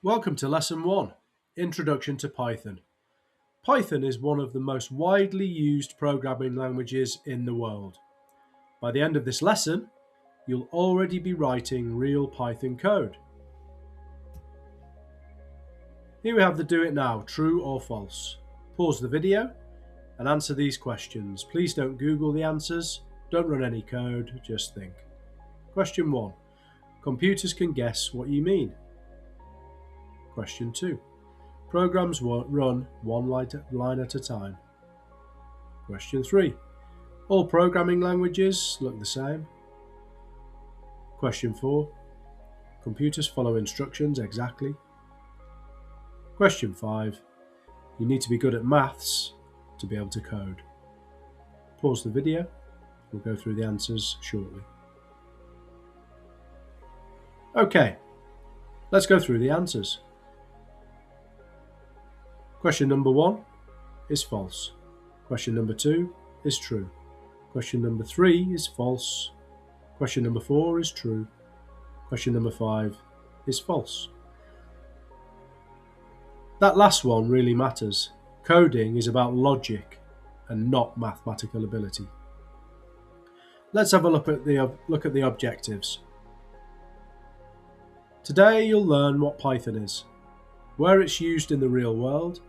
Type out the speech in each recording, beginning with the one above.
Welcome to Lesson 1, Introduction to Python. Python is one of the most widely used programming languages in the world. By the end of this lesson, you'll already be writing real Python code. Here we have the do it now, true or false. Pause the video and answer these questions. Please don't Google the answers, don't run any code, just think. Question 1. Computers can guess what you mean. Question 2. Programs run one line at a time. Question 3. All programming languages look the same. Question 4. Computers follow instructions exactly. Question 5. You need to be good at maths to be able to code. Pause the video. We'll go through the answers shortly. Okay, let's go through the answers. Question number 1 is false. Question number 2 is true. Question number 3 is false. Question number 4 is true. Question number 5 is false. That last one really matters. Coding is about logic and not mathematical ability. Let's have a look at the objectives. Today you'll learn what Python is, where it's used in the real world,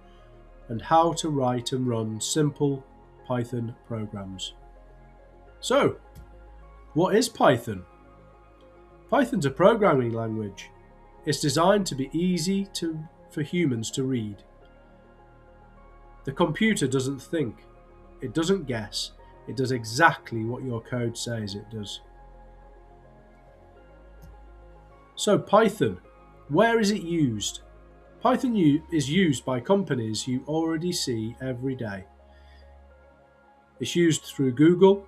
and how to write and run simple Python programs. So, what is Python? Python's a programming language. It's designed to be easy for humans to read. The computer doesn't think, it doesn't guess, it does exactly what your code says it does. So Python, where is it used? Python is used by companies you already see every day. It's used through Google,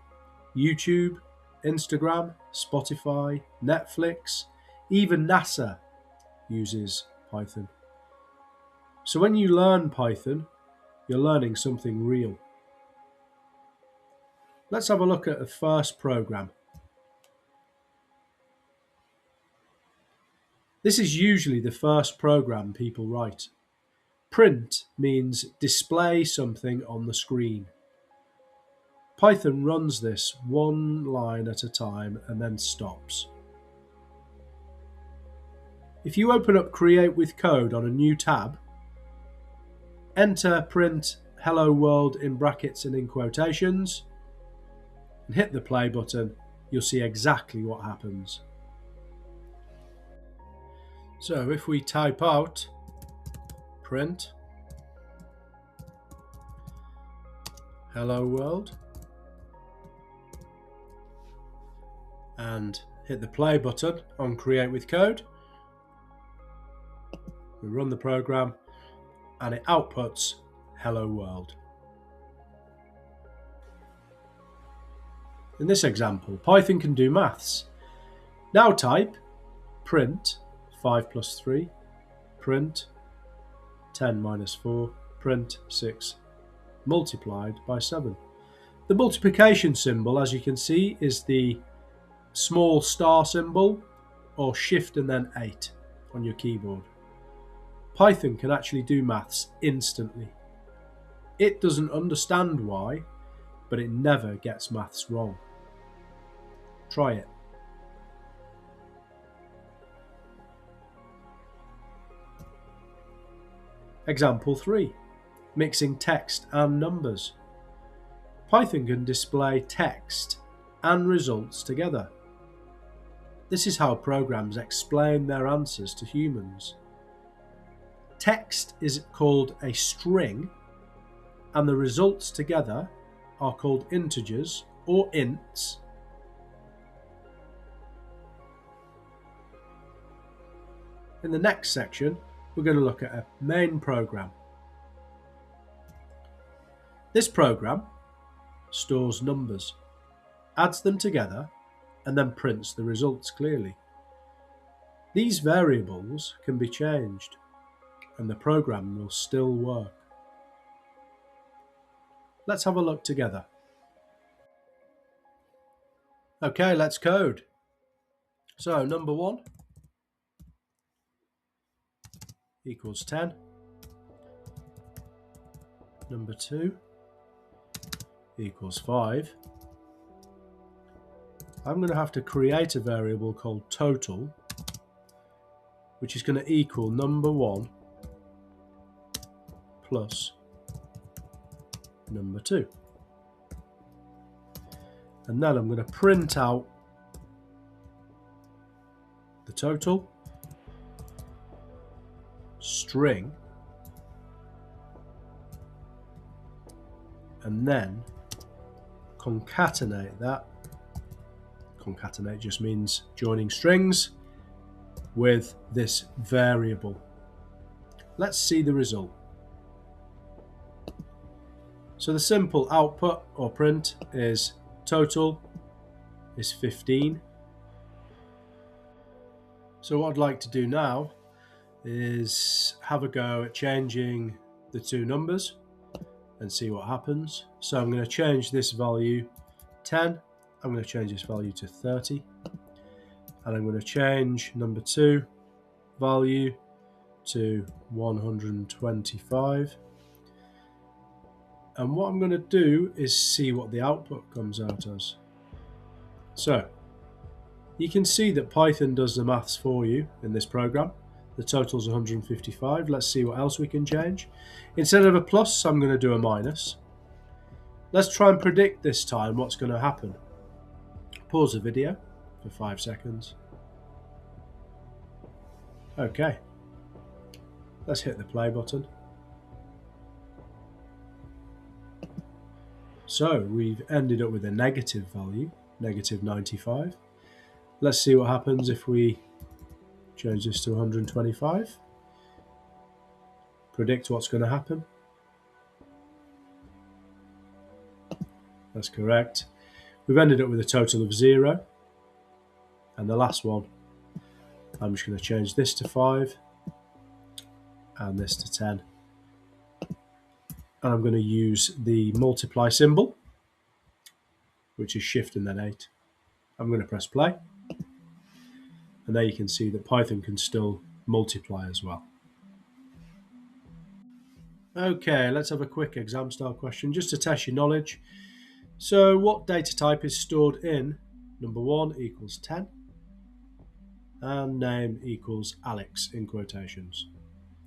YouTube, Instagram, Spotify, Netflix, even NASA uses Python. So when you learn Python, you're learning something real. Let's have a look at the first program. This is usually the first program people write. Print means display something on the screen. Python runs this one line at a time and then stops. If you open up Create with Code on a new tab, enter print hello world in brackets and in quotations, and hit the play button, you'll see exactly what happens. So if we type out print hello world and hit the play button on Create with Code, we run the program and it outputs hello world. In this example, Python can do maths. Now type print 5 plus 3, print 10 minus 4, print 6 multiplied by 7. The multiplication symbol, as you can see, is the small star symbol or shift and then 8 on your keyboard. Python can actually do maths instantly. It doesn't understand why, but it never gets maths wrong. Try it. Example 3. Mixing text and numbers. Python can display text and results together. This is how programs explain their answers to humans. Text is called a string, and the results together are called integers or ints. In the next section, we're going to look at a main program. This program stores numbers, adds them together, and then prints the results clearly. These variables can be changed, and the program will still work. Let's have a look together. Okay, let's code. So, number 1. equals 10. Number 2 equals 5. I'm going to have to create a variable called total, which is going to equal number 1 plus number 2. And then I'm going to print out the total string, and then concatenate that. Concatenate just means joining strings with this variable. Let's see the result. So the simple output or print is total is 15. So what I'd like to do now is have a go at changing the two numbers and see what happens. So I'm going to change this value 10. I'm going to change this value to 30. And I'm going to change number 2 value to 125. And what I'm going to do is see what the output comes out as. So you can see that Python does the maths for you in this program. The total is 155. Let's see what else we can change. Instead of a plus, I'm going to do a minus. Let's try and predict this time what's going to happen. Pause the video for 5 seconds. Okay. Let's hit the play button. So we've ended up with a negative value, negative 95. Let's see what happens if we change this to 125. Predict what's going to happen. That's correct. We've ended up with a total of 0. And the last one, I'm just going to change this to 5 and this to 10. And I'm going to use the multiply symbol, which is shift and then 8. I'm going to press play. And there you can see that Python can still multiply as well. Okay, let's have a quick exam style question just to test your knowledge. So what data type is stored in number 1 equals 10 and name equals Alex in quotations?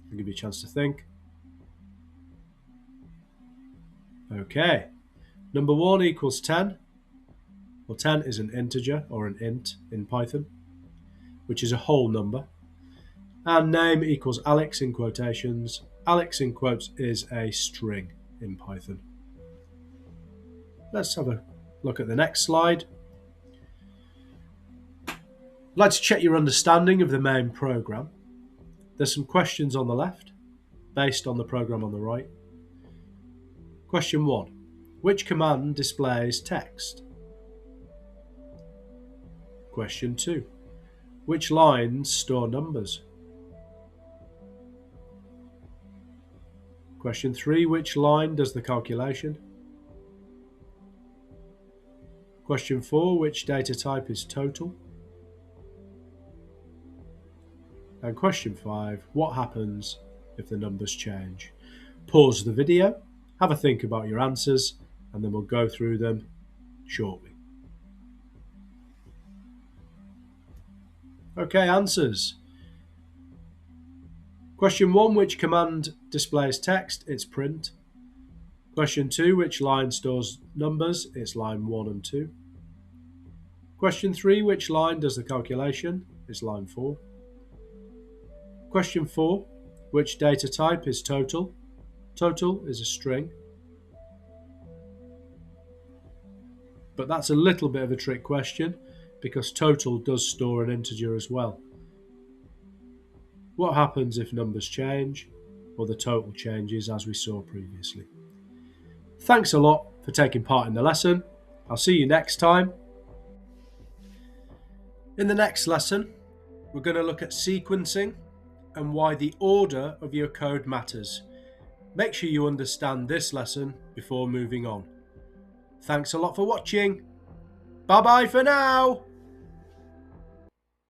I'll give you a chance to think. Okay, number 1 equals 10. Well, 10 is an integer or an int in Python, which is a whole number. And name equals Alex in quotations. Alex in quotes is a string in Python. Let's have a look at the next slide. I'd like to check your understanding of the main program. There's some questions on the left based on the program on the right. Question 1. Which command displays text? Question 2. Which lines store numbers? Question 3. Which line does the calculation? Question 4. Which data type is total? And question 5. What happens if the numbers change? Pause the video, have a think about your answers, and then we'll go through them shortly. Okay, answers. Question 1, which command displays text? It's print. Question 2, which line stores numbers? It's line 1 and 2. Question 3, which line does the calculation? It's line 4. Question 4, which data type is total? Total is a string. But that's a little bit of a trick question because total does store an integer as well. What happens if numbers change? Well, the total changes as we saw previously. Thanks a lot for taking part in the lesson. I'll see you next time. In the next lesson, we're going to look at sequencing and why the order of your code matters. Make sure you understand this lesson before moving on. Thanks a lot for watching. Bye bye for now.